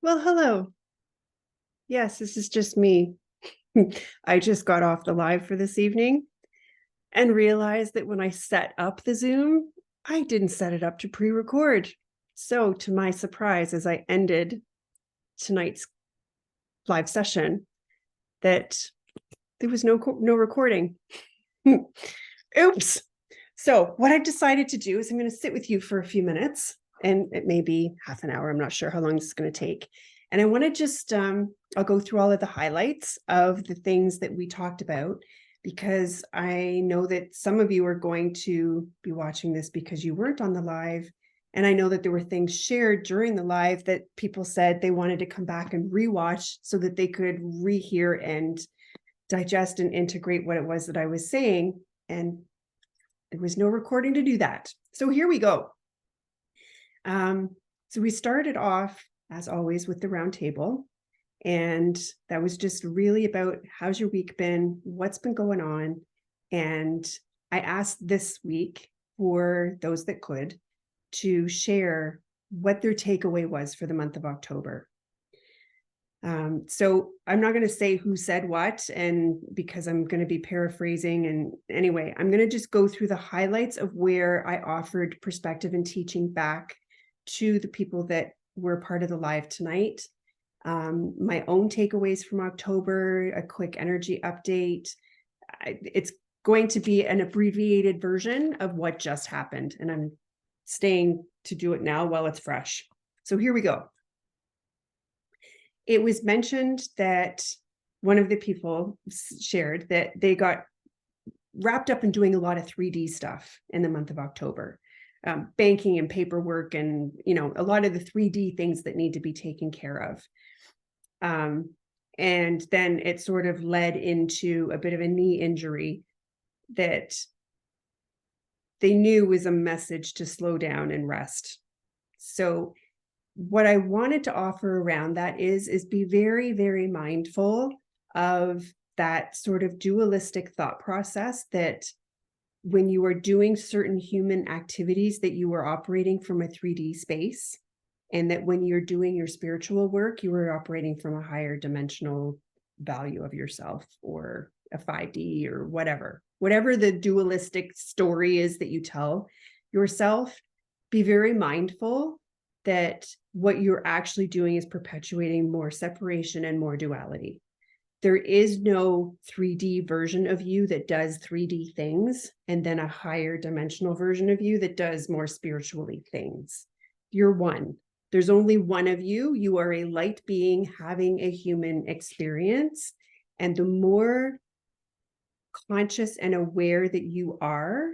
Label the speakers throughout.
Speaker 1: Well, hello. Yes, this is just me. I just got off the live for this evening and realized that when I set up the Zoom, I didn't set it up to pre-record. So to my surprise, as I ended tonight's live session, that there was no recording. Oops. So what I've decided to do is I'm going to sit with you for a few minutes, and it may be half an hour. I'm not sure how long this is going to take. And I want to just, I'll go through all of the highlights of the things that we talked about, because I know that some of you are going to be watching this because you weren't on the live. And I know that there were things shared during the live that people said they wanted to come back and rewatch so that they could rehear and digest and integrate what it was that I was saying. And there was no recording to do that. So here we go. So we started off, as always, with the round table. And that was just really about how's your week been, what's been going on. And I asked this week for those that could to share what their takeaway was for the month of October. So I'm not going to say who said what, and because I'm going to be paraphrasing. And anyway, I'm going to just go through the highlights of where I offered perspective and teaching back to the people that were part of the live tonight. My own takeaways from October, a quick energy update. It's going to be an abbreviated version of what just happened, and I'm staying to do it now while it's fresh. So here we go. It was mentioned that one of the people shared that they got wrapped up in doing a lot of 3D stuff in the month of October, banking and paperwork, and a lot of the 3D things that need to be taken care of. And then it sort of led into a bit of a knee injury that they knew was a message to slow down and rest. So what I wanted to offer around that is be very, very mindful of that sort of dualistic thought process, that when you are doing certain human activities that you are operating from a 3D space, and that when you're doing your spiritual work, you are operating from a higher dimensional value of yourself, or a 5D, or whatever the dualistic story is that you tell yourself. Be very mindful that what you're actually doing is perpetuating more separation and more duality. There is no 3D version of you that does 3D things, and then a higher dimensional version of you that does more spiritually things. You're one. There's only one of you. You are a light being having a human experience. And the more conscious and aware that you are,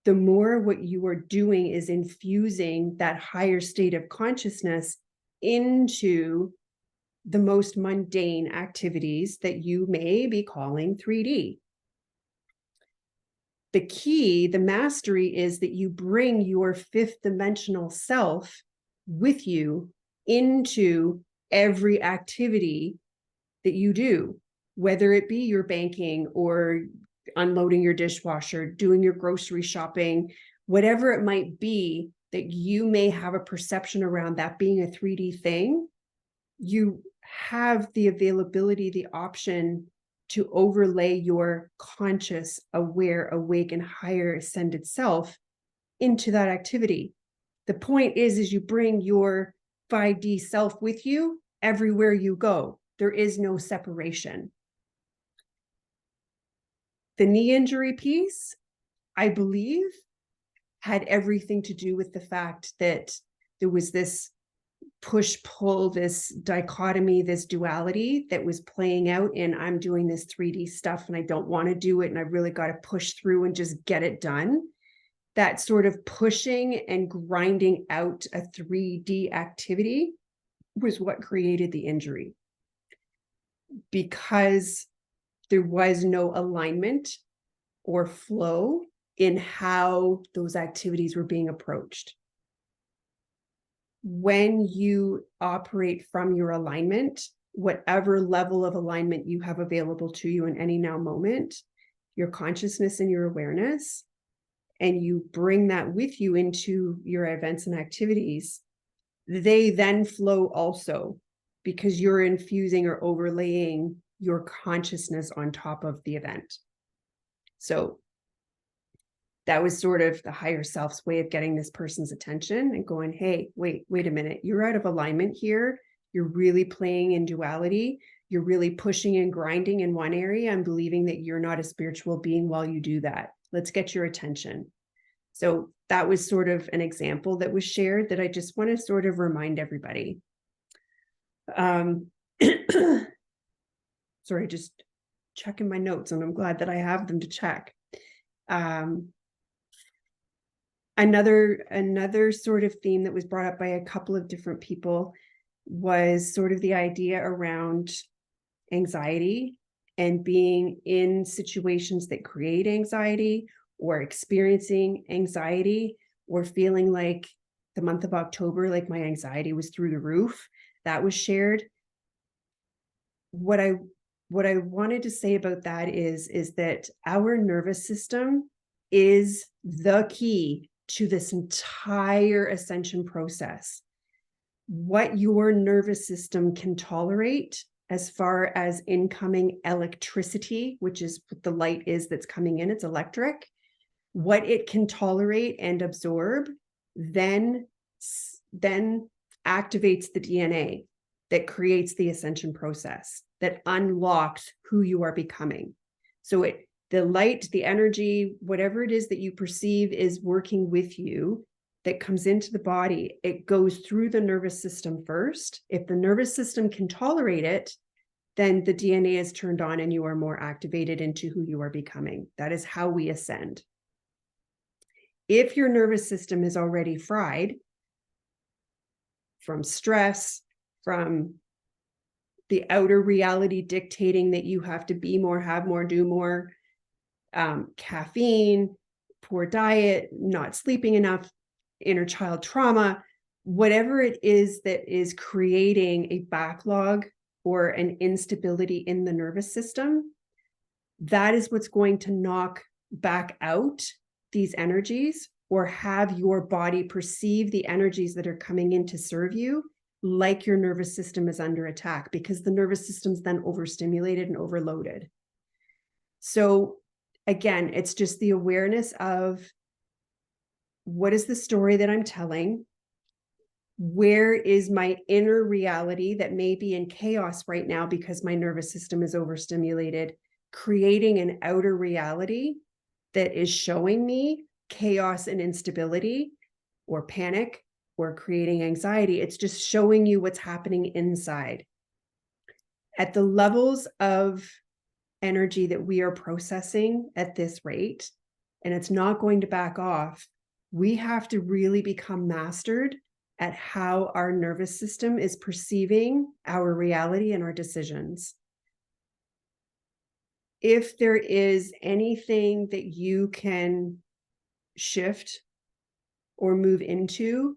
Speaker 1: the more what you are doing is infusing that higher state of consciousness into the most mundane activities that you may be calling 3D. The key, the mastery, is that you bring your fifth dimensional self with you into every activity that you do, whether it be your banking or unloading your dishwasher, doing your grocery shopping, whatever it might be that you may have a perception around that being a 3D thing. You have the availability, the option to overlay your conscious, aware, awake, and higher ascended self into that activity. The point is you bring your 5D self with you everywhere you go. There is no separation. The knee injury piece, I believe, had everything to do with the fact that there was this push-pull, this dichotomy, this duality that was playing out in, I'm doing this 3D stuff and I don't want to do it, and I really got to push through and just get it done. That sort of pushing and grinding out a 3D activity was what created the injury, because there was no alignment or flow in how those activities were being approached. When you operate from your alignment, whatever level of alignment you have available to you in any now moment, your consciousness and your awareness, and you bring that with you into your events and activities, they then flow also because you're infusing or overlaying your consciousness on top of the event. So that was sort of the higher self's way of getting this person's attention and going, hey, wait a minute, you're out of alignment here. You're really playing in duality. You're really pushing and grinding in one area and believing that you're not a spiritual being while you do that. Let's get your attention. So that was sort of an example that was shared that I just want to sort of remind everybody. Sorry, just checking my notes, and I'm glad that I have them to check. Another sort of theme that was brought up by a couple of different people was sort of the idea around anxiety and being in situations that create anxiety, or experiencing anxiety, or feeling like the month of October, like my anxiety was through the roof. That was shared. What I wanted to say about that is that our nervous system is the key to this entire ascension process. What your nervous system can tolerate as far as incoming electricity, which is what the light is that's coming in, it's electric, what it can tolerate and absorb, then activates the DNA that creates the ascension process, that unlocks who you are becoming. So the light, the energy, whatever it is that you perceive is working with you, that comes into the body, it goes through the nervous system first. If the nervous system can tolerate it, then the DNA is turned on and you are more activated into who you are becoming. That is how we ascend. If your nervous system is already fried from stress, from the outer reality dictating that you have to be more, have more, do more, caffeine, poor diet, not sleeping enough, inner child trauma, whatever it is that is creating a backlog or an instability in the nervous system, that is what's going to knock back out these energies, or have your body perceive the energies that are coming in to serve you like your nervous system is under attack, because the nervous system's then overstimulated and overloaded. So again, it's just the awareness of, what is the story that I'm telling? Where is my inner reality that may be in chaos right now because my nervous system is overstimulated, creating an outer reality that is showing me chaos and instability or panic or creating anxiety? It's just showing you what's happening inside. At the levels of energy that we are processing at this rate, and it's not going to back off, we have to really become mastered at how our nervous system is perceiving our reality and our decisions. If there is anything that you can shift or move into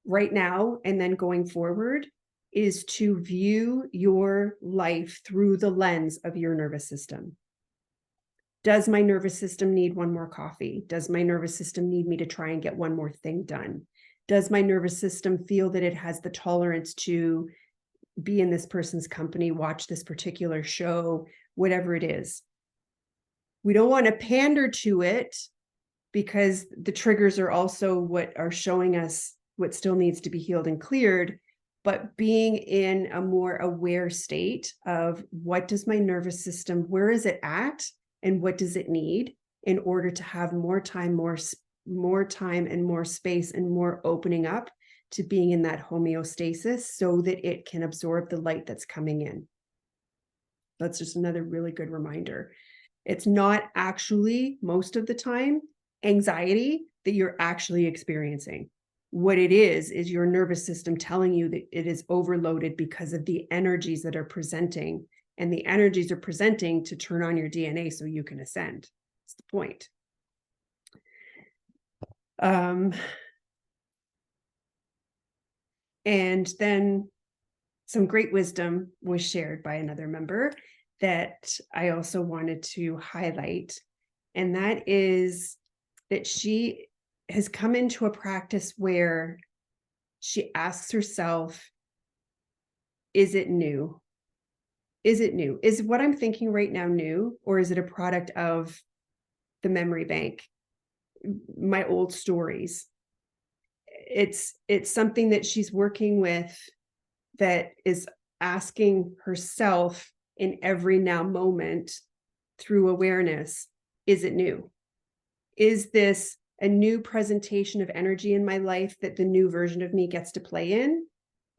Speaker 1: right now and then going forward, is to view your life through the lens of your nervous system. Does my nervous system need one more coffee? Does my nervous system need me to try and get one more thing done? Does my nervous system feel that it has the tolerance to be in this person's company, watch this particular show, whatever it is? We don't want to pander to it, because the triggers are also what are showing us what still needs to be healed and cleared. But being in a more aware state of, what does my nervous system, where is it at, and what does it need in order to have more time, more time and more space and more opening up to being in that homeostasis so that it can absorb the light that's coming in. That's just another really good reminder. It's not actually, most of the time, anxiety that you're actually experiencing. What it is your nervous system telling you that it is overloaded because of the energies that are presenting, and the energies are presenting to turn on your DNA so you can ascend. That's the point. And then some great wisdom was shared by another member that I also wanted to highlight. And that is that she has come into a practice where she asks herself, is it new? Is it new? Is what I'm thinking right now new, or is it a product of the memory bank, my old stories? It's something that she's working with, that is asking herself in every now moment through awareness, is it new? Is this a new presentation of energy in my life that the new version of me gets to play in?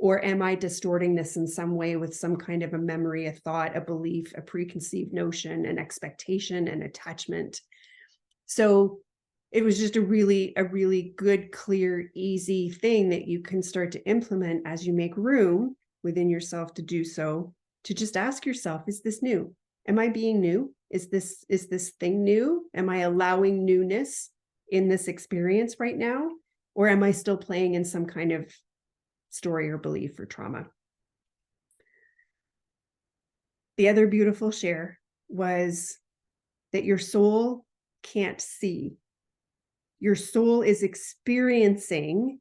Speaker 1: Or am I distorting this in some way with some kind of a memory, a thought, a belief, a preconceived notion, an expectation, an attachment? So it was just a really good, clear, easy thing that you can start to implement as you make room within yourself to do so, to just ask yourself, is this new? Am I being new? Is this thing new? Am I allowing newness in this experience right now? Or am I still playing in some kind of story or belief or trauma? The other beautiful share was that your soul can't see. Your soul is experiencing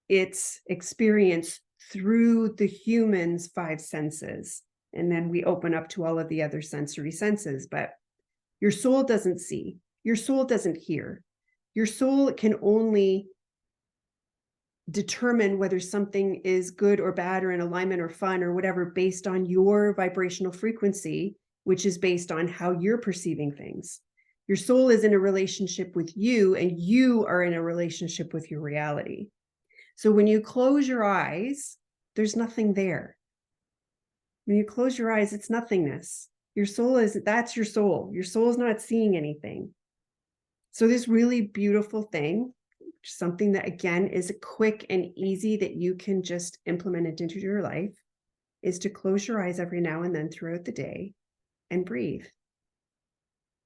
Speaker 1: its experience through the human's 5 senses. And then we open up to all of the other sensory senses. But your soul doesn't see. Your soul doesn't hear. Your soul can only determine whether something is good or bad or in alignment or fun or whatever based on your vibrational frequency, which is based on how you're perceiving things. Your soul is in a relationship with you, and you are in a relationship with your reality. So when you close your eyes, there's nothing there. When you close your eyes, it's nothingness. Your soul that's your soul. Your soul is not seeing anything. So this really beautiful thing, something that again is quick and easy that you can just implement it into your life, is to close your eyes every now and then throughout the day and breathe.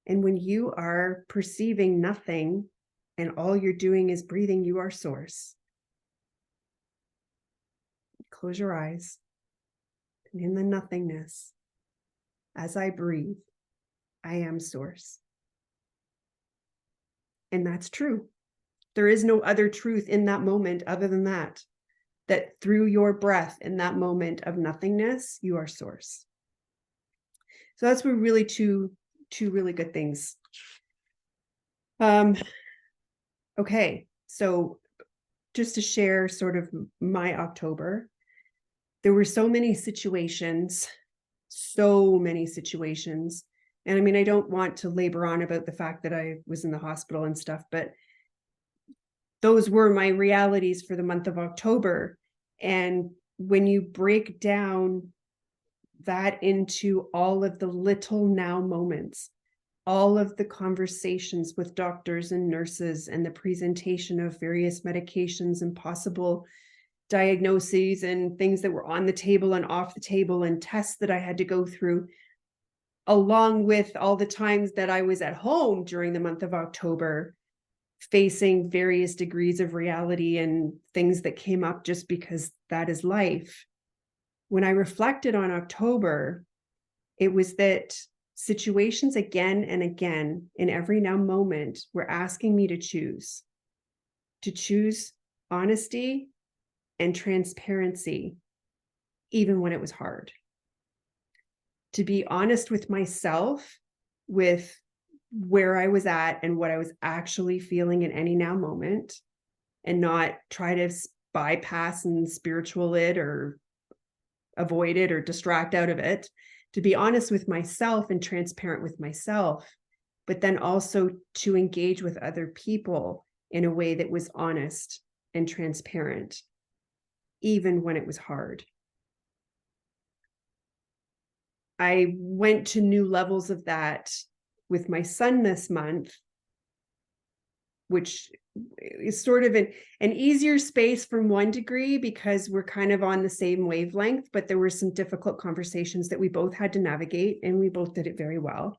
Speaker 1: And when you are perceiving nothing and all you're doing is breathing, you are source. Close your eyes. And in the nothingness, as I breathe, I am source. And that's true. There is no other truth in that moment other than that through your breath in that moment of nothingness, you are source. So that's really two really good things. Okay, so just to share sort of my October, there were so many situations. And I mean, I don't want to labor on about the fact that I was in the hospital and stuff, but those were my realities for the month of October. And when you break down that into all of the little now moments, all of the conversations with doctors and nurses and the presentation of various medications and possible diagnoses and things that were on the table and off the table and tests that I had to go through, along with all the times that I was at home during the month of October, facing various degrees of reality and things that came up just because that is life. When I reflected on October, it was that situations again and again in every now moment were asking me to choose honesty and transparency, even when it was hard. To be honest with myself, with where I was at and what I was actually feeling in any now moment, and not try to bypass and spiritual it or avoid it or distract out of it. To be honest with myself and transparent with myself, but then also to engage with other people in a way that was honest and transparent, even when it was hard. I went to new levels of that with my son this month, which is sort of an easier space from one degree because we're kind of on the same wavelength, but there were some difficult conversations that we both had to navigate, and we both did it very well.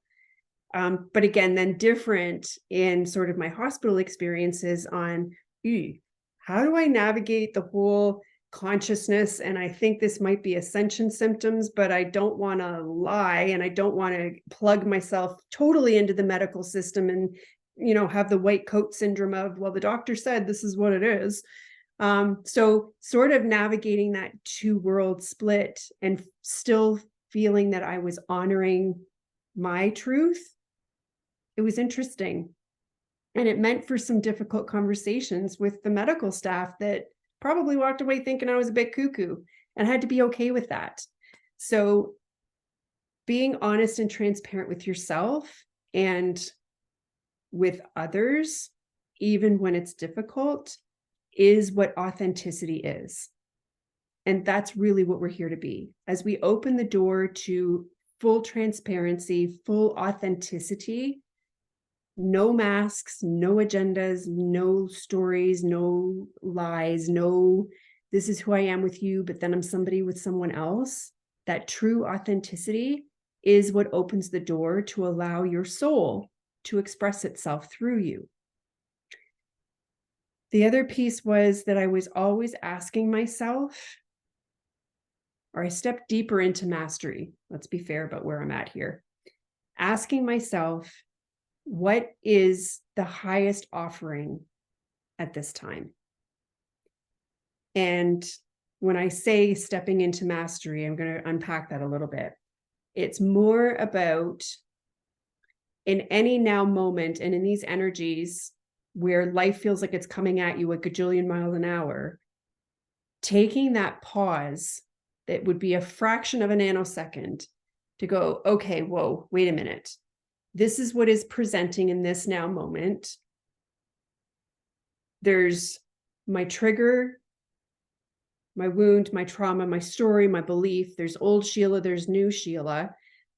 Speaker 1: But again, then different in sort of my hospital experiences on how do I navigate the whole consciousness? And I think this might be ascension symptoms, but I don't want to lie, and I don't want to plug myself totally into the medical system and have the white coat syndrome of, well, the doctor said this is what it is. So sort of navigating that two-world split and still feeling that I was honoring my truth, it was interesting. And it meant for some difficult conversations with the medical staff that probably walked away thinking I was a bit cuckoo, and I had to be okay with that. So being honest and transparent with yourself and with others, even when it's difficult, is what authenticity is. And that's really what we're here to be. As we open the door to full transparency, full authenticity, no masks, no agendas, no stories, no lies, no, this is who I am with you, but then I'm somebody with someone else. That true authenticity is what opens the door to allow your soul to express itself through you. The other piece was that I was always asking myself, or I stepped deeper into mastery. Let's be fair about where I'm at here. Asking myself, what is the highest offering at this time? And when I say stepping into mastery, I'm going to unpack that a little bit. It's more about in any now moment and in these energies where life feels like it's coming at you a gajillion miles an hour, taking that pause that would be a fraction of a nanosecond to go, okay, whoa, wait a minute. This is what is presenting in this now moment. There's my trigger, my wound, my trauma, my story, my belief. There's old Sheila, there's new Sheila.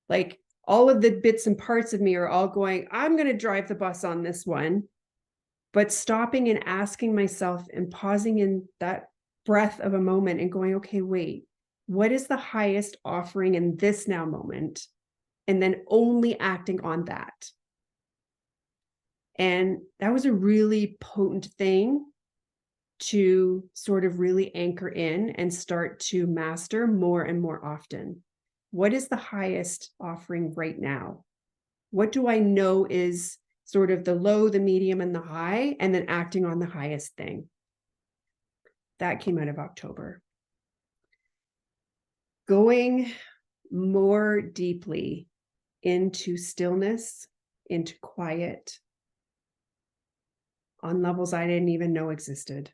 Speaker 1: Like all of the bits and parts of me are all going, I'm going to drive the bus on this one. But stopping and asking myself and pausing in that breath of a moment and going, okay, wait, what is the highest offering in this now moment? And then only acting on that. And that was a really potent thing to sort of really anchor in and start to master more and more often. What is the highest offering right now? What do I know is sort of the low, the medium, and the high, and then acting on the highest thing? That came out of October. Going more deeply into stillness, into quiet, on levels I didn't even know existed.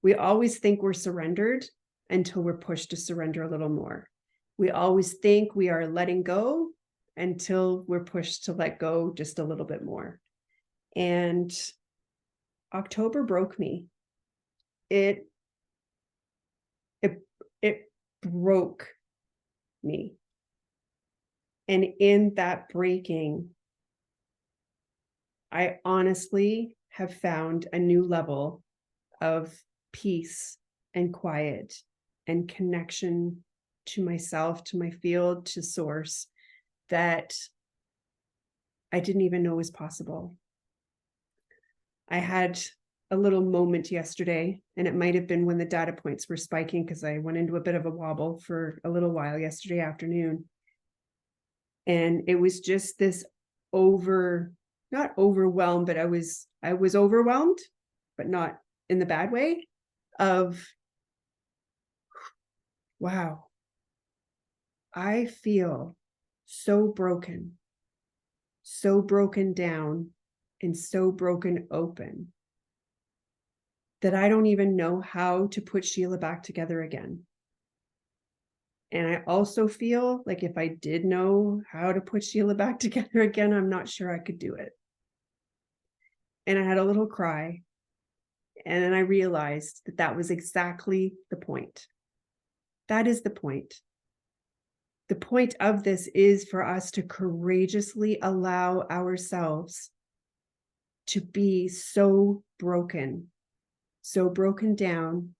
Speaker 1: We always think we're surrendered until we're pushed to surrender a little more. We always think we are letting go until we're pushed to let go just a little bit more. And October broke me. It broke me. And in that breaking, I honestly have found a new level of peace and quiet and connection to myself, to my field, to source that I didn't even know was possible. I had a little moment yesterday, and it might have been when the data points were spiking because I went into a bit of a wobble for a little while yesterday afternoon. And it was just this not overwhelmed, but I was overwhelmed, but not in the bad way of, wow, I feel so broken down, and so broken open that I don't even know how to put Sheila back together again. And I also feel like if I did know how to put Sheila back together again, I'm not sure I could do it. And I had a little cry. And then I realized that that was exactly the point. That is the point. The point of this is for us to courageously allow ourselves to be so broken down,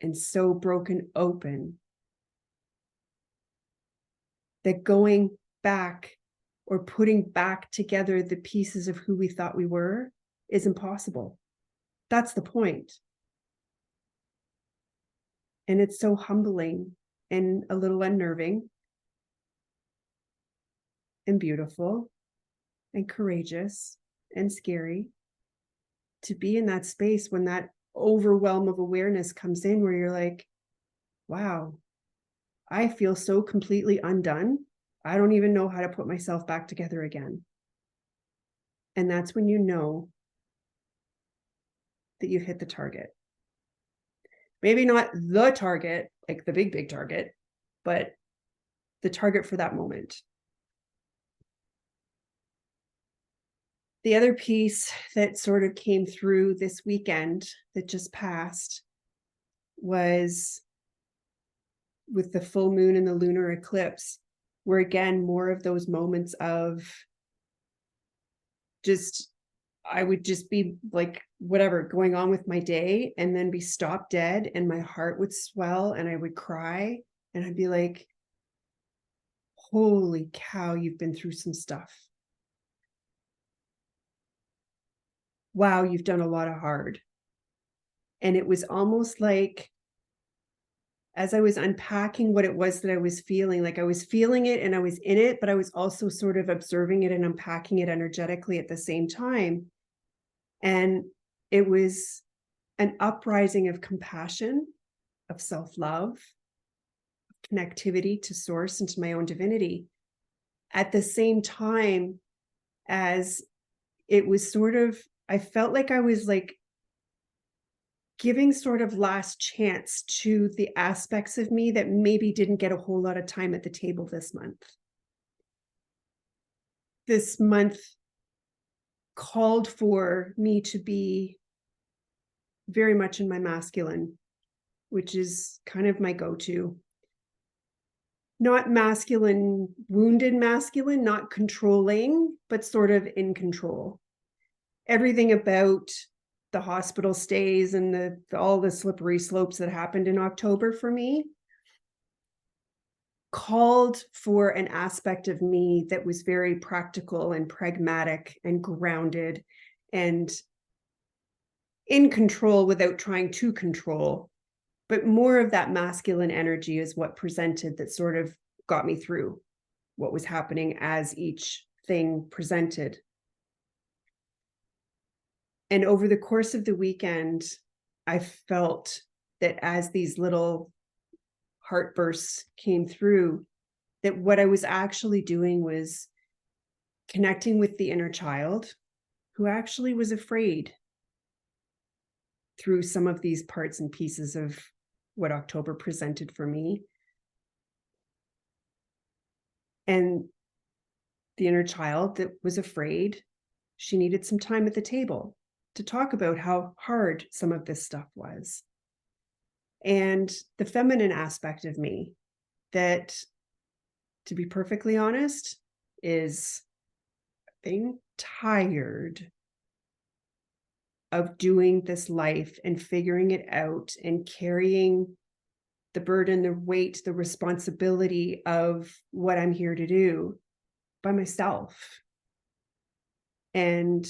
Speaker 1: and so broken open that going back or putting back together the pieces of who we thought we were is impossible. That's the point. And it's so humbling and a little unnerving and beautiful and courageous and scary to be in that space when that overwhelm of awareness comes in where you're like, wow, I feel so completely undone. I don't even know how to put myself back together again. And that's when you know that you've hit the target. Maybe not the target, like the big target, but the target for that moment. The other piece that sort of came through this weekend that just passed was with the full moon and the lunar eclipse, where again, more of those moments of just, I would just be like, whatever, going on with my day and then be stopped dead and my heart would swell and I would cry and I'd be like, holy cow, you've been through some stuff. Wow, you've done a lot of hard. And it was almost like, as I was unpacking what it was that I was feeling, like I was feeling it and I was in it, but I was also sort of observing it and unpacking it energetically at the same time. And it was an uprising of compassion, of self-love, connectivity to source and to my own divinity, at the same time as it was sort of, I felt like I was like giving sort of last chance to the aspects of me that maybe didn't get a whole lot of time at the table this month. This month called for me to be very much in my masculine, which is kind of my go-to. Not masculine, wounded masculine, not controlling, but sort of in control. Everything about the hospital stays and all the slippery slopes that happened in October for me called for an aspect of me that was very practical and pragmatic and grounded and in control without trying to control. But more of that masculine energy is what presented that sort of got me through what was happening as each thing presented. And over the course of the weekend, I felt that as these little heartbursts came through, that what I was actually doing was connecting with the inner child who actually was afraid through some of these parts and pieces of what October presented for me. And the inner child that was afraid, she needed some time at the table to talk about how hard some of this stuff was. And the feminine aspect of me that, to be perfectly honest, is being tired of doing this life and figuring it out and carrying the burden, the weight, the responsibility of what I'm here to do by myself. And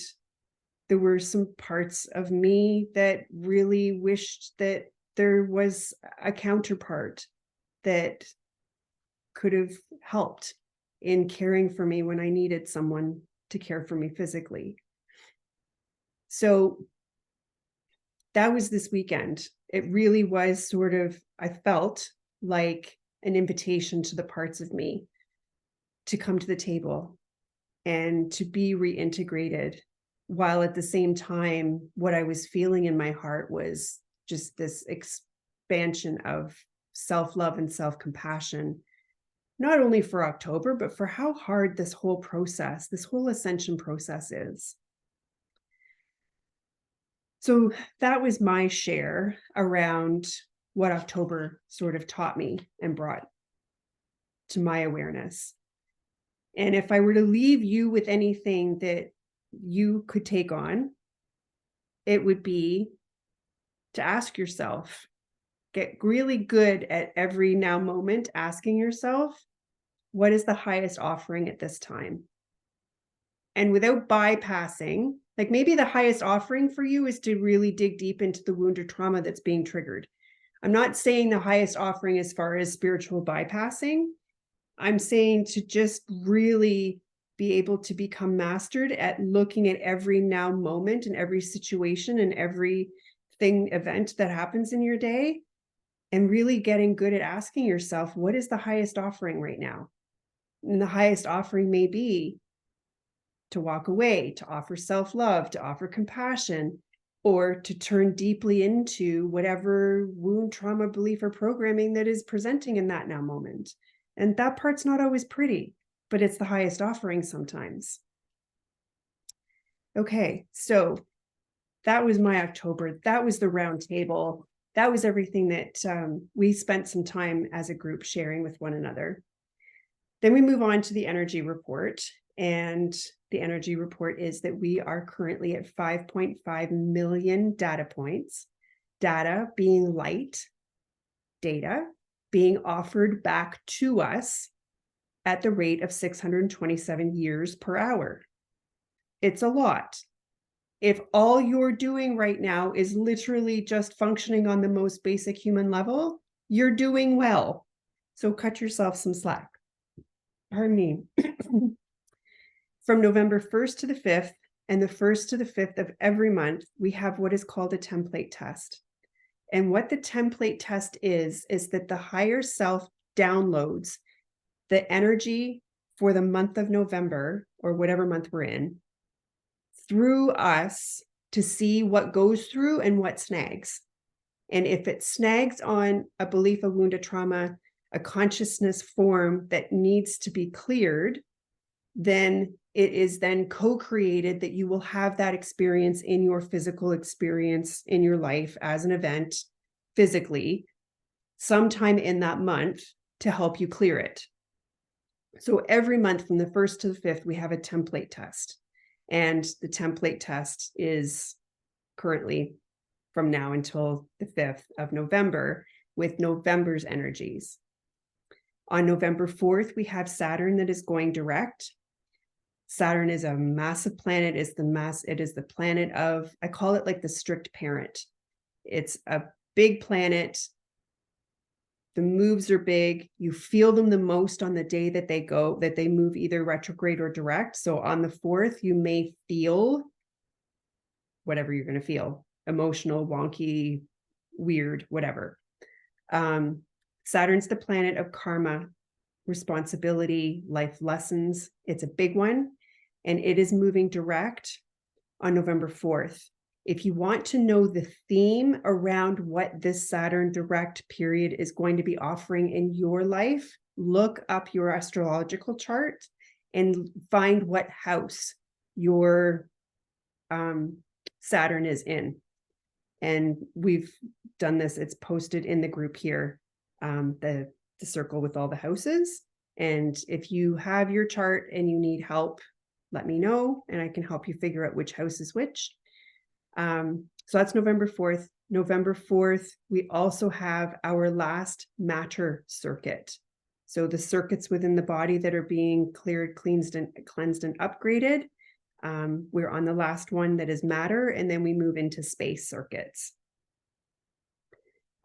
Speaker 1: there were some parts of me that really wished that there was a counterpart that could have helped in caring for me when I needed someone to care for me physically. So that was this weekend. It really was sort of, I felt like an invitation to the parts of me to come to the table and to be reintegrated, while at the same time, what I was feeling in my heart was just this expansion of self-love and self-compassion, not only for October, but for how hard this whole process, this whole ascension process is. So that was my share around what October sort of taught me and brought to my awareness. And if I were to leave you with anything that you could take on, it would be to ask yourself, get really good at every now moment asking yourself, what is the highest offering at this time? And without bypassing, like maybe the highest offering for you is to really dig deep into the wound or trauma that's being triggered. I'm not saying the highest offering as far as spiritual bypassing. I'm saying to just really be able to become mastered at looking at every now moment and every situation and every event that happens in your day, and really getting good at asking yourself, what is the highest offering right now? And the highest offering may be to walk away, to offer self-love, to offer compassion, or to turn deeply into whatever wound, trauma, belief, or programming that is presenting in that now moment. And that part's not always pretty, but it's the highest offering sometimes. Okay, so that was my October. That was the round table. That was everything that we spent some time as a group sharing with one another. Then we move on to the energy report. And the energy report is that we are currently at 5.5 million data points, data being light, data being offered back to us at the rate of 627 years per hour. It's a lot. If all you're doing right now is literally just functioning on the most basic human level, you're doing well. So cut yourself some slack. Pardon me. From November 1st to the 5th and the 1st to the 5th of every month, we have what is called a template test. And what the template test is that the higher self downloads the energy for the month of November, or whatever month we're in, through us to see what goes through and what snags. And if it snags on a belief, a wound, a trauma, a consciousness form that needs to be cleared, then it is then co-created that you will have that experience in your physical experience in your life as an event physically sometime in that month to help you clear it. So every month from the 1st to the 5th, we have a template test. And the template test is currently from now until the 5th of November with November's energies. On November 4th, we have Saturn that is going direct. Saturn is a massive planet. It is the planet of, I call it like the strict parent. It's a big planet. The moves are big. You feel them the most on the day that they move either retrograde or direct. So on the 4th, you may feel whatever you're going to feel, emotional, wonky, weird, whatever. Saturn's the planet of karma, responsibility, life lessons. It's a big one. And it is moving direct on November 4th. If you want to know the theme around what this Saturn direct period is going to be offering in your life, look up your astrological chart and find what house your Saturn is in. And we've done this. It's posted in the group here, the circle with all the houses. And if you have your chart and you need help, let me know and I can help you figure out which house is which. So that's November 4th. November 4th, we also have our last matter circuit. So the circuits within the body that are being cleared, cleansed and upgraded. We're on the last one that is matter, and then we move into space circuits.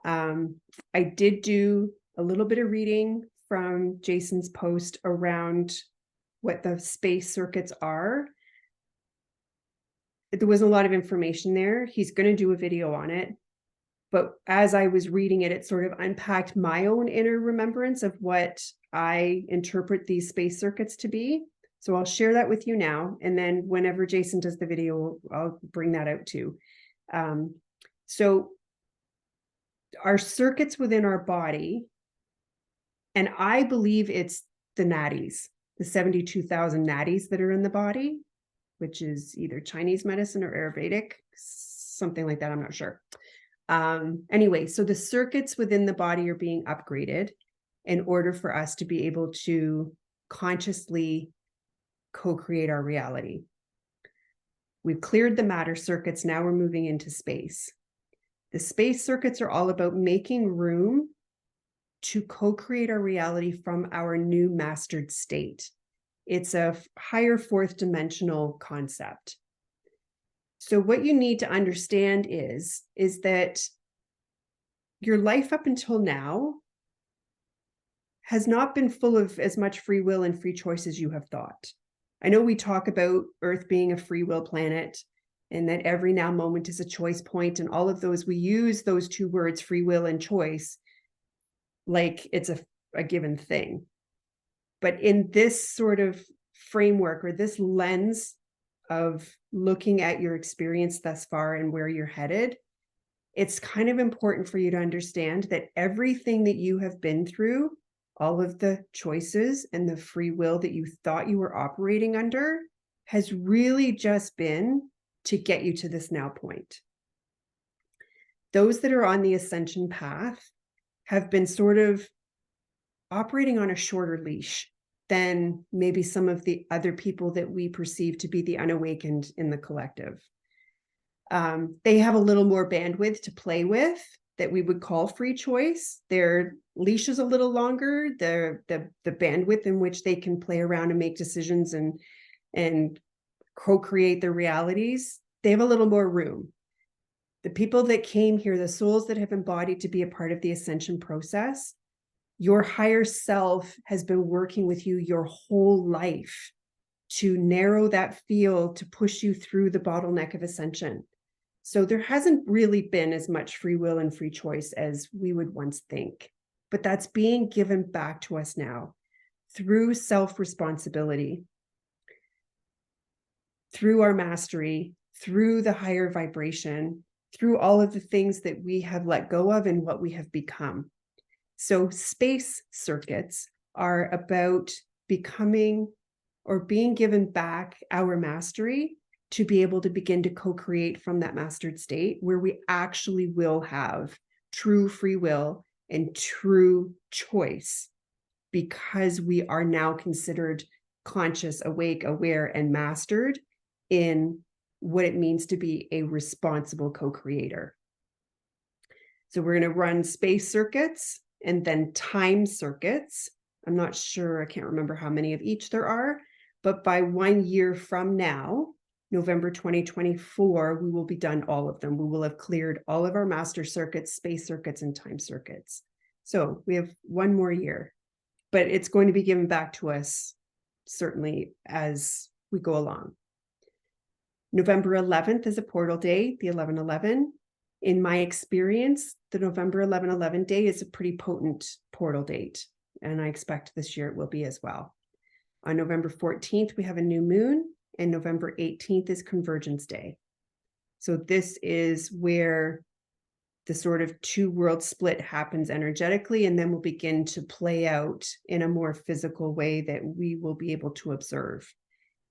Speaker 1: I did do a little bit of reading from Jason's post around what the space circuits are. There wasn't a lot of information there. He's going to do a video on it. But as I was reading it, it sort of unpacked my own inner remembrance of what I interpret these space circuits to be. So I'll share that with you now. And then whenever Jason does the video, I'll bring that out too. So our circuits within our body, and I believe it's the nadis, the 72,000 nadis that are in the body, which is either Chinese medicine or Ayurvedic, something like that. I'm not sure. Anyway, so the circuits within the body are being upgraded in order for us to be able to consciously co-create our reality. We've cleared the matter circuits. Now we're moving into space. The space circuits are all about making room to co-create our reality from our new mastered state. It's a higher fourth dimensional concept. So what you need to understand is that your life up until now has not been full of as much free will and free choice as you have thought. I know we talk about Earth being a free will planet and that every now moment is a choice point, and all of those, we use those two words, free will and choice, like it's a given thing. But in this sort of framework, or this lens of looking at your experience thus far and where you're headed, it's kind of important for you to understand that everything that you have been through, all of the choices and the free will that you thought you were operating under, has really just been to get you to this now point. Those that are on the ascension path have been sort of operating on a shorter leash than maybe some of the other people that we perceive to be the unawakened in the collective. They have a little more bandwidth to play with that we would call free choice. Their leash is a little longer, the bandwidth in which they can play around and make decisions and co-create their realities, they have a little more room. The people that came here, the souls that have embodied to be a part of the ascension process, your higher self has been working with you your whole life to narrow that field, to push you through the bottleneck of ascension. So there hasn't really been as much free will and free choice as we would once think, but that's being given back to us now through self-responsibility, through our mastery, through the higher vibration, through all of the things that we have let go of and what we have become. So space circuits are about becoming or being given back our mastery to be able to begin to co-create from that mastered state where we actually will have true free will and true choice, because we are now considered conscious, awake, aware, and mastered in what it means to be a responsible co-creator. So we're going to run space circuits and then time circuits. I'm not sure, I can't remember how many of each there are, but by 1 year from now, November 2024, we will be done all of them. We will have cleared all of our master circuits, space circuits, and time circuits. So we have 1 more year, but it's going to be given back to us certainly as we go along. November 11th is a portal day, the 11/11. In my experience, the November 11/11 day is a pretty potent portal date, and I expect this year it will be as well. On November 14th, we have a new moon, and November 18th is Convergence Day. So this is where the sort of two world split happens energetically, and then will begin to play out in a more physical way that we will be able to observe.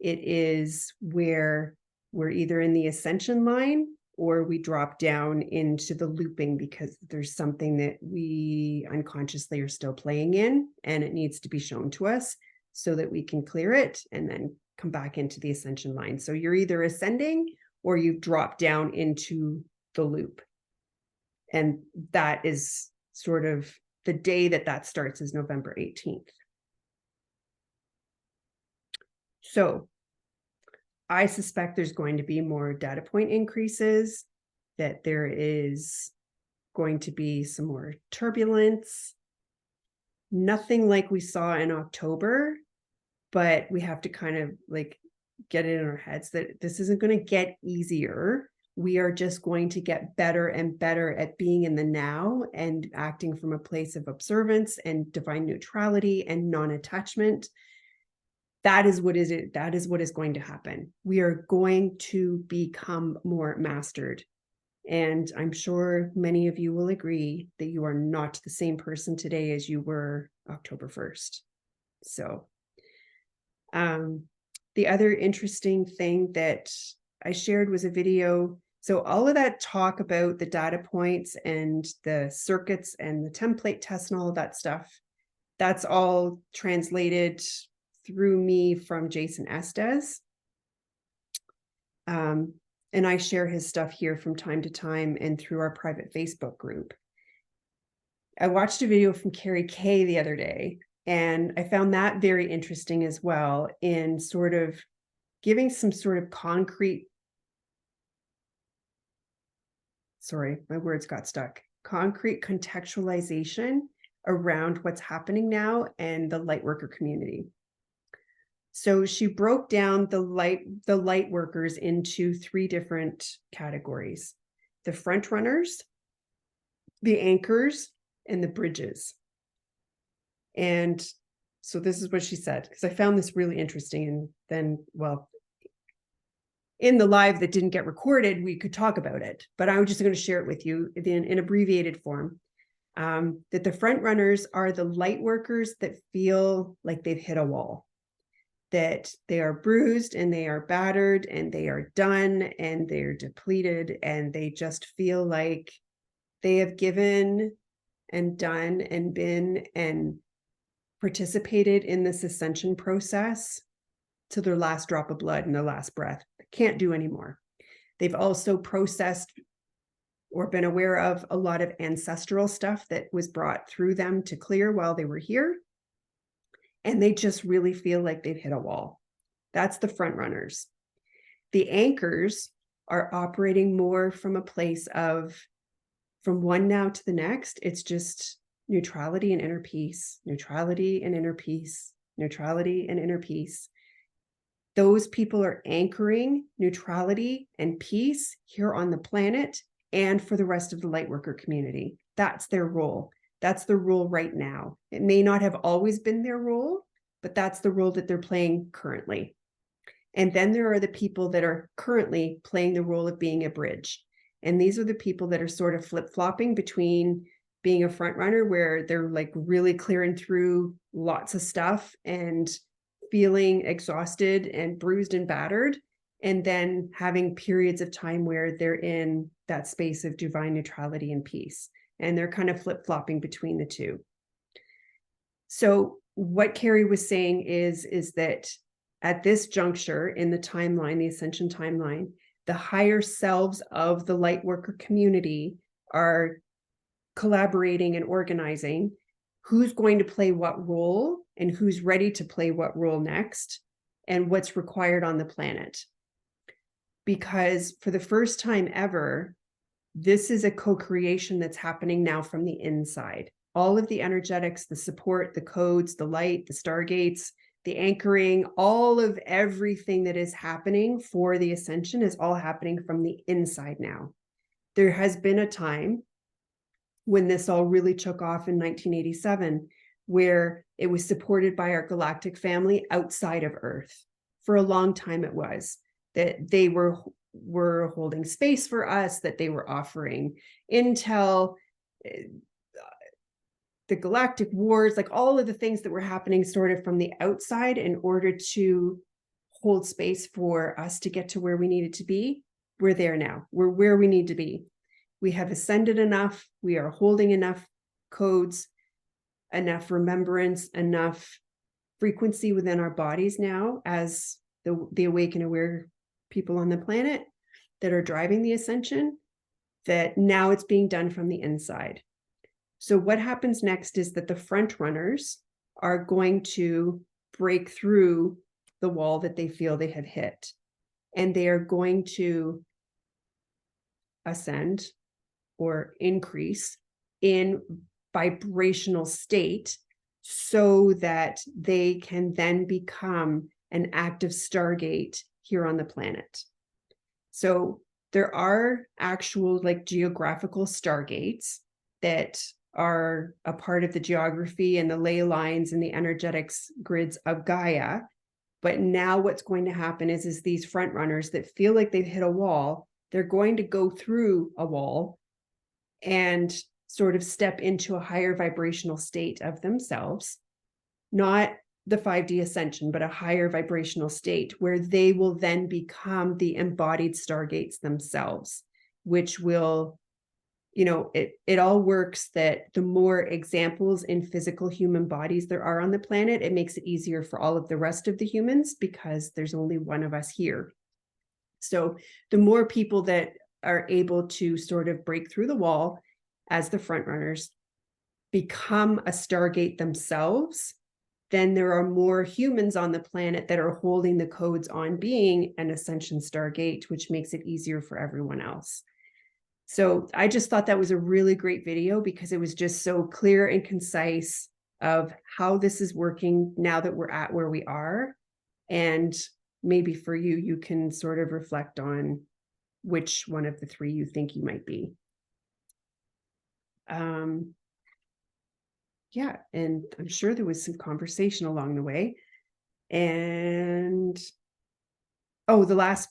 Speaker 1: It is where we're either in the ascension line or we drop down into the looping, because there's something that we unconsciously are still playing in, and it needs to be shown to us so that we can clear it and then come back into the ascension line. So you're either ascending or you've dropped down into the loop. And that is sort of the day that starts is November 18th. So I suspect there's going to be more data point increases, that there is going to be some more turbulence. Nothing like we saw in October, but we have to kind of like get it in our heads that this isn't going to get easier. We are just going to get better and better at being in the now and acting from a place of observance and divine neutrality and non-attachment. That is what is going to happen. We are going to become more mastered. And I'm sure many of you will agree that you are not the same person today as you were October 1st. So the other interesting thing that I shared was a video. So all of that talk about the data points and the circuits and the template tests and all of that stuff, that's all translated through me from Jason Estes. And I share his stuff here from time to time and through our private Facebook group. I watched a video from Carrie Kay the other day, and I found that very interesting as well, in sort of giving some sort of concrete, sorry, my words got stuck, concrete contextualization around what's happening now and the Lightworker community. So she broke down the light workers into 3 different categories: the front runners, the anchors, and the bridges. And so this is what she said, because I found this really interesting. And then, well, in the live that didn't get recorded, we could talk about it, but I'm just going to share it with you in abbreviated form. That the front runners are the light workers that feel like they've hit a wall, that they are bruised and they are battered and they are done and they're depleted, and they just feel like they have given and done and been and participated in this ascension process to their last drop of blood and their last breath. Can't do anymore. They've also processed or been aware of a lot of ancestral stuff that was brought through them to clear while they were here. And they just really feel like they've hit a wall. That's the front runners. The anchors are operating more from a place of, from one now to the next, it's just neutrality and inner peace, neutrality and inner peace, neutrality and inner peace. Those people are anchoring neutrality and peace here on the planet and for the rest of the lightworker community. That's their role. That's their role right now. It may not have always been their role, but that's the role that they're playing currently. And then there are the people that are currently playing the role of being a bridge. And these are the people that are sort of flip-flopping between being a front runner, where they're like really clearing through lots of stuff and feeling exhausted and bruised and battered, and then having periods of time where they're in that space of divine neutrality and peace. And they're kind of flip-flopping between the two. So what Carrie was saying is that at this juncture in the timeline, the Ascension Timeline, the higher selves of the lightworker community are collaborating and organizing who's going to play what role and who's ready to play what role next and what's required on the planet. Because for the first time ever, this is a co-creation that's happening now from the inside. All of the energetics, the support, the codes, the light, the stargates, the anchoring, all of everything that is happening for the ascension is all happening from the inside now. There has been a time when this all really took off in 1987, where it was supported by our galactic family outside of Earth. For a long time it was, that they were holding space for us, that they were offering intel, the galactic wars, like all of the things that were happening sort of from the outside in order to hold space for us to get to where we needed to be. We're there now. We're where we need to be. We have ascended enough. We are holding enough codes, enough remembrance, enough frequency within our bodies now as the awake and aware people on the planet that are driving the ascension, that now it's being done from the inside. So what happens next is that the front runners are going to break through the wall that they feel they have hit, and they are going to ascend or increase in vibrational state so that they can then become an active stargate here on the planet. So there are actual like geographical stargates that are a part of the geography and the ley lines and the energetics grids of Gaia. But now what's going to happen is these front runners that feel like they've hit a wall, they're going to go through a wall and sort of step into a higher vibrational state of themselves, not the 5D ascension, but a higher vibrational state where they will then become the embodied stargates themselves, which will, you know, it all works that the more examples in physical human bodies there are on the planet, it makes it easier for all of the rest of the humans because there's only one of us here. So the more people that are able to sort of break through the wall as the front runners, become a stargate themselves, then there are more humans on the planet that are holding the codes on being an ascension stargate, which makes it easier for everyone else. So I just thought that was a really great video because it was just so clear and concise of how this is working now that we're at where we are, And maybe for you, you can sort of reflect on which one of the three you think you might be. Yeah, and I'm sure there was some conversation along the way. And oh, the last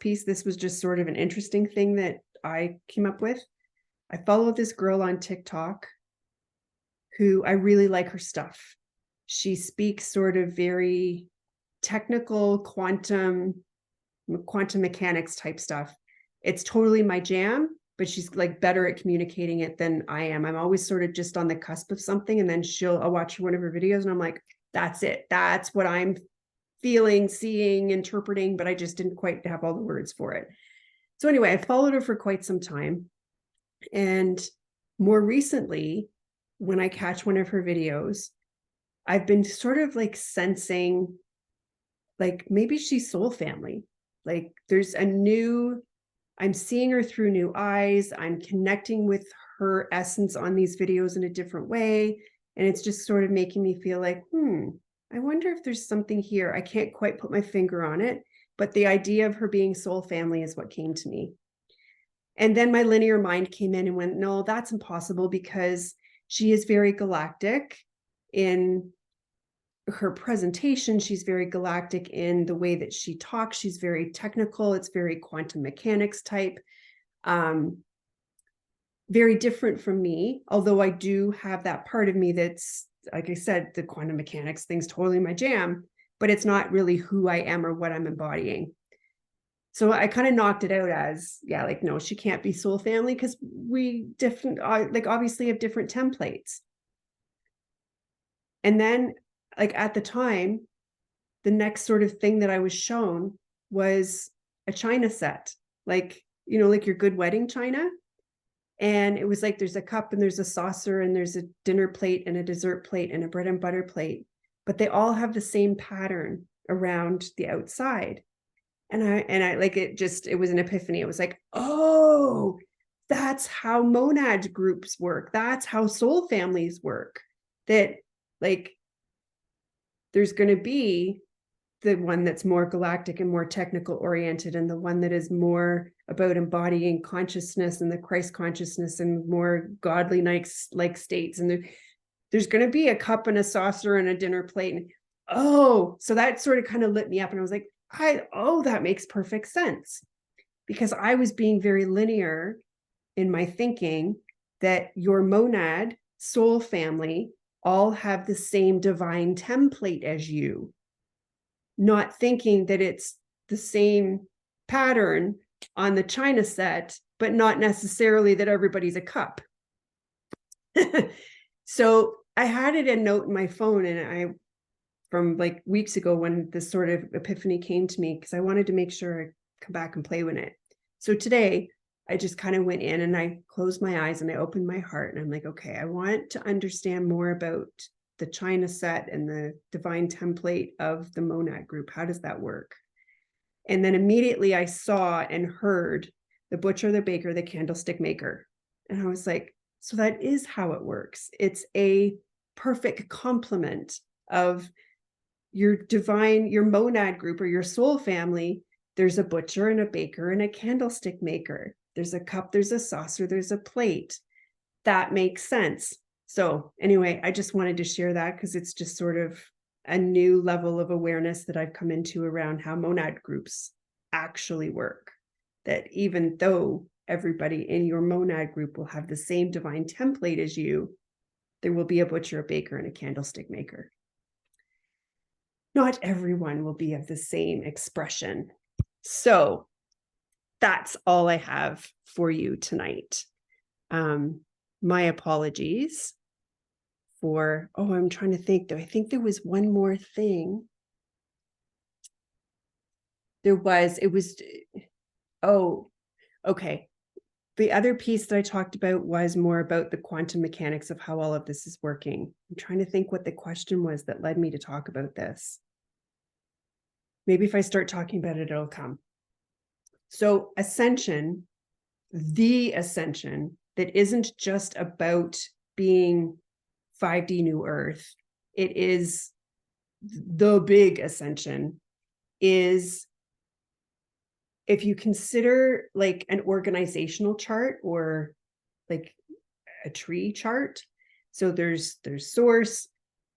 Speaker 1: piece, this was just sort of an interesting thing that I came up with. I follow this girl on TikTok who I really like her stuff. She speaks sort of very technical quantum mechanics type stuff. It's totally my jam, but she's like better at communicating it than I am. I'm always sort of just on the cusp of something, and then I'll watch one of her videos and I'm like, that's it. That's what I'm feeling, seeing, interpreting, but I just didn't quite have all the words for it. So anyway, I followed her for quite some time. And more recently, when I catch one of her videos, I've been sort of like sensing like maybe she's soul family. Like there's I'm seeing her through new eyes. I'm connecting with her essence on these videos in a different way. And it's just sort of making me feel like, I wonder if there's something here. I can't quite put my finger on it, but the idea of her being soul family is what came to me. And then my linear mind came in and went, no, that's impossible, because she is very galactic in her presentation. She's very galactic in the way that she talks. She's very technical. It's very quantum mechanics type. Very different from me, although I do have that part of me that's, like I said, the quantum mechanics thing's totally my jam, but it's not really who I am or what I'm embodying. So I kind of knocked it out as, yeah, like, no, she can't be soul family, because we obviously have different templates. And then, like, at the time, the next sort of thing that I was shown was a china set, like, like your good wedding china. And it was like, there's a cup and there's a saucer and there's a dinner plate and a dessert plate and a bread and butter plate, but they all have the same pattern around the outside. And I like, it was an epiphany. It was like, oh, that's how monad groups work. That's how soul families work. That, like, there's going to be the one that's more galactic and more technical oriented, and the one that is more about embodying consciousness and the Christ consciousness and more godly like states. And there's going to be a cup and a saucer and a dinner plate. And so that sort of kind of lit me up. And I was like, that makes perfect sense, because I was being very linear in my thinking that your monad soul family all have the same divine template as you, not thinking that it's the same pattern on the china set, but not necessarily that everybody's a cup. So I had it a note in my phone, and from like weeks ago when this sort of epiphany came to me, because I wanted to make sure I come back and play with it. So today I just kind of went in and I closed my eyes and I opened my heart, and I'm like, okay, I want to understand more about the china set and the divine template of the monad group. How does that work? And then immediately I saw and heard the butcher, the baker, the candlestick maker. And I was like, so that is how it works. It's a perfect complement of your monad group or your soul family. There's a butcher and a baker and a candlestick maker. There's a cup, there's a saucer, there's a plate. That makes sense. So anyway, I just wanted to share that, because it's just sort of a new level of awareness that I've come into around how monad groups actually work. That even though everybody in your monad group will have the same divine template as you, there will be a butcher, a baker, and a candlestick maker. Not everyone will be of the same expression. So that's all I have for you tonight. My apologies for, I'm trying to think, though. I think there was one more thing. Okay. The other piece that I talked about was more about the quantum mechanics of how all of this is working. I'm trying to think what the question was that led me to talk about this. Maybe if I start talking about it, it'll come. So ascension, the ascension that isn't just about being 5D new earth. It is the big ascension is, if you consider like an organizational chart or like a tree chart. So there's source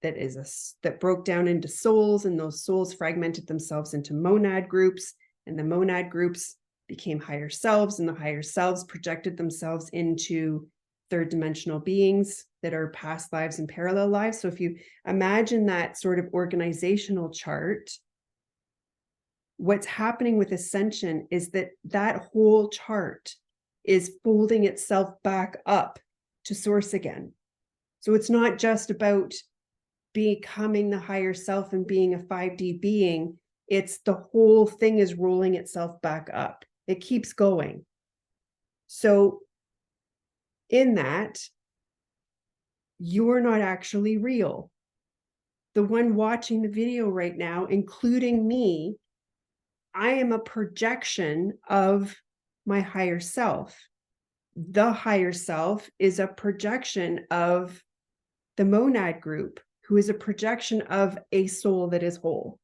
Speaker 1: that broke down into souls, and those souls fragmented themselves into monad groups, and the monad groups became higher selves, and the higher selves projected themselves into third dimensional beings that are past lives and parallel lives. So if you imagine that sort of organizational chart, what's happening with ascension is that whole chart is folding itself back up to source again. So it's not just about becoming the higher self and being a 5D being. It's the whole thing is rolling itself back up. It keeps going. So in that, you're not actually real. The one watching the video right now, including me, I am a projection of my higher self. The higher self is a projection of the monad group, who is a projection of a soul that is whole,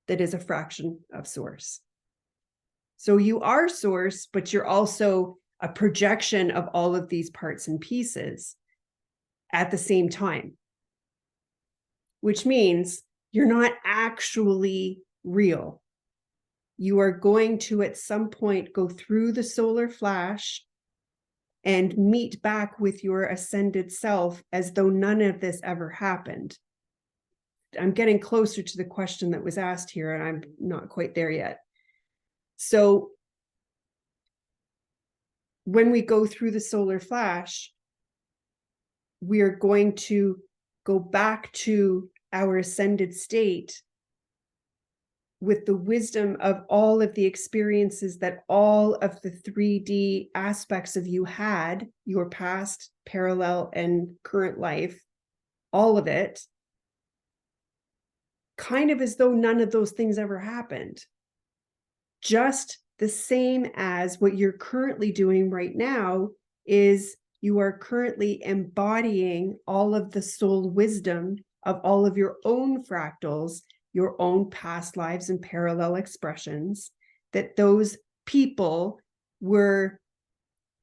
Speaker 1: that is a fraction of source. So you are source, but you're also a projection of all of these parts and pieces at the same time, which means you're not actually real. You are going to, at some point, go through the solar flash and meet back with your ascended self as though none of this ever happened. I'm getting closer to the question that was asked here, and I'm not quite there yet. So when we go through the solar flash, we are going to go back to our ascended state with the wisdom of all of the experiences that all of the 3D aspects of you had, your past, parallel, and current life, all of it, kind of as though none of those things ever happened. Just the same as what you're currently doing right now is you are currently embodying all of the soul wisdom of all of your own fractals, your own past lives and parallel expressions, that those people were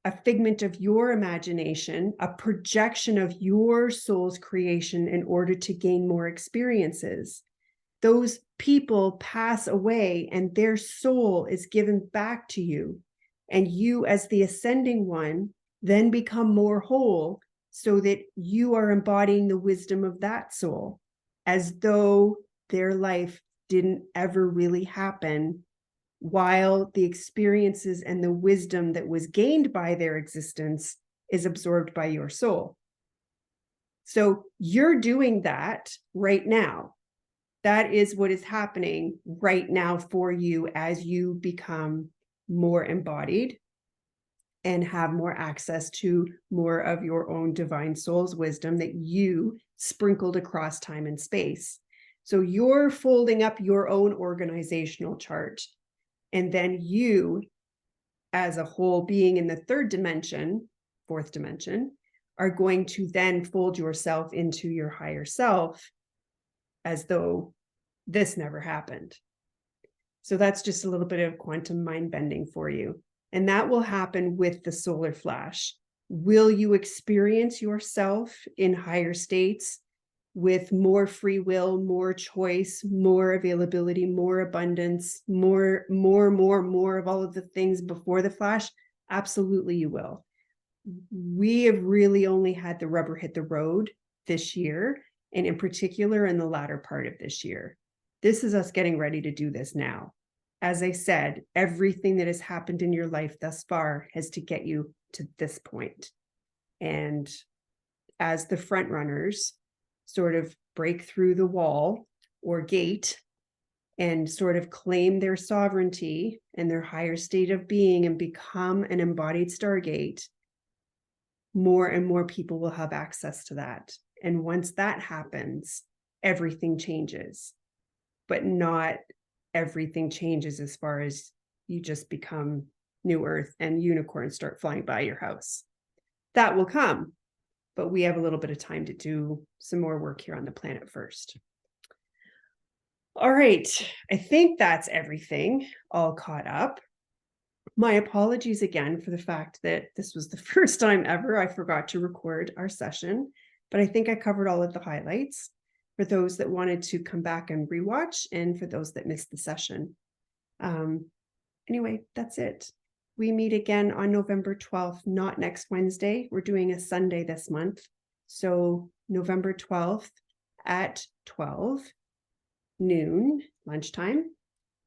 Speaker 1: a figment of your imagination, a projection of your soul's creation in order to gain more experiences. Those people pass away and their soul is given back to you. And you, as the ascending one, then become more whole so that you are embodying the wisdom of that soul, as though their life didn't ever really happen, while the experiences and the wisdom that was gained by their existence is absorbed by your soul. So you're doing that right now. That is what is happening right now for you as you become more embodied and have more access to more of your own divine soul's wisdom that you sprinkled across time and space. So you're folding up your own organizational chart. And then you, as a whole being in the third dimension, fourth dimension, are going to then fold yourself into your higher self as though this never happened. So that's just a little bit of quantum mind bending for you. And that will happen with the solar flash. Will you experience yourself in higher states with more free will, more choice, more availability, more abundance, more of all of the things before the flash? Absolutely, you will. We have really only had the rubber hit the road this year, and in particular in the latter part of this year. This is us getting ready to do this now. As I said, everything that has happened in your life thus far has to get you to this point. And as the front runners sort of break through the wall or gate and sort of claim their sovereignty and their higher state of being and become an embodied stargate, more and more people will have access to that. And once that happens, everything changes, but not everything changes as far as you just become new earth and unicorns start flying by your house. That will come, but we have a little bit of time to do some more work here on the planet first. All right. I think that's everything all caught up. My apologies again for the fact that this was the first time ever I forgot to record our session, but I think I covered all of the highlights for those that wanted to come back and rewatch and for those that missed the session. Anyway, that's it. We meet again on November 12th, not next Wednesday. We're doing a Sunday this month. So November 12th at 12 noon, lunchtime,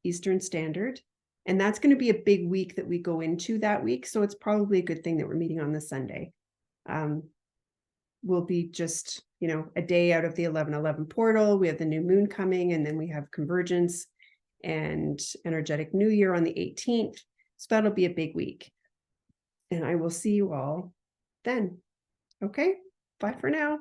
Speaker 1: Eastern Standard. And that's going to be a big week that we go into that week. So it's probably a good thing that we're meeting on the Sunday. We'll be just, a day out of the 11/11 portal. We have the new moon coming, and then we have convergence and energetic new year on the 18th. So that'll be a big week. And I will see you all then. Okay, bye for now.